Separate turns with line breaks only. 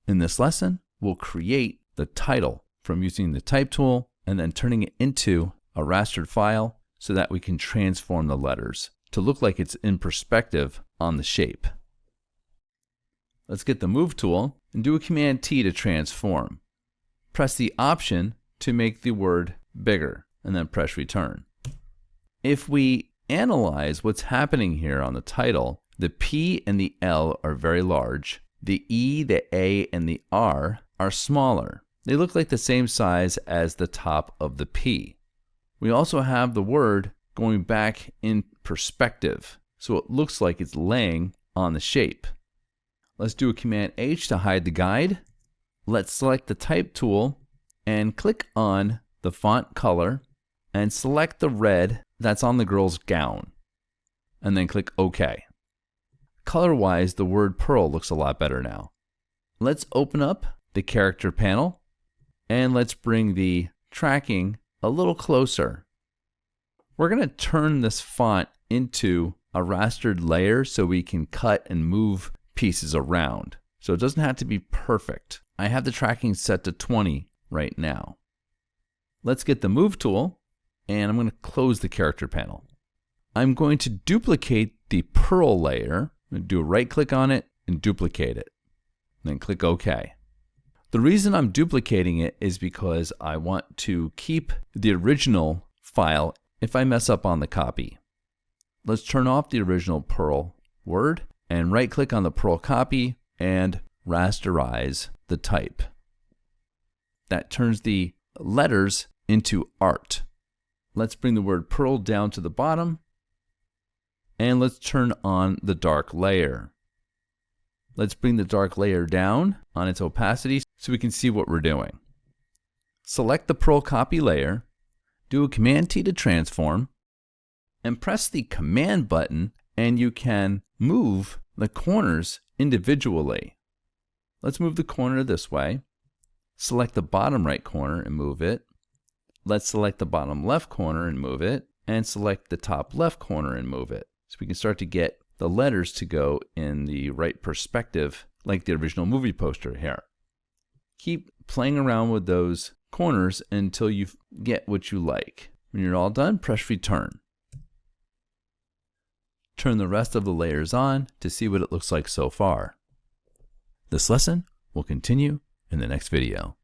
In this lesson, we'll create the title from using the type tool and then turning it into a rastered file so that we can transform the letters to look like it's in perspective on the shape. Let's get the Move tool and do a Command T to transform. Press the Option to make the word bigger and then press Return. If we analyze what's happening here on the title, the P and the L are very large. The E, the A, and the R are smaller. They look like the same size as the top of the P. We also have the word going back in perspective, so it looks like it's laying on the shape. Let's do a Command H to hide the guide. Let's select the Type tool and click on the font color and select the red that's on the girl's gown, and then click OK. Color-wise, the word Pearl looks a lot better now. Let's open up the character panel and let's bring the tracking a little closer. We're going to turn this font into a rastered layer so we can cut and move pieces around. So it doesn't have to be perfect. I have the tracking set to 20 right now. Let's get the Move tool and I'm going to close the character panel. I'm going to duplicate the Pearl layer. I'm going to do a right click on it and duplicate it. Then click OK. The reason I'm duplicating it is because I want to keep the original file if I mess up on the copy. Let's turn off the original Pearl word and right click on the Pearl copy and rasterize the type. That turns the letters into art. Let's bring the word Pearl down to the bottom and let's turn on the dark layer. Let's bring the dark layer down on its opacity so we can see what we're doing. Select the Pearl copy layer, do a Command T to transform, and press the Command button and you can move the corners individually. Let's move the corner this way. Select the bottom right corner and move it. Let's select the bottom left corner and move it, and select the top left corner and move it. So we can start to get the letters to go in the right perspective like the original movie poster here. Keep playing around with those corners until you get what you like. When you're all done, press Return. Turn the rest of the layers on to see what it looks like so far. This lesson will continue in the next video.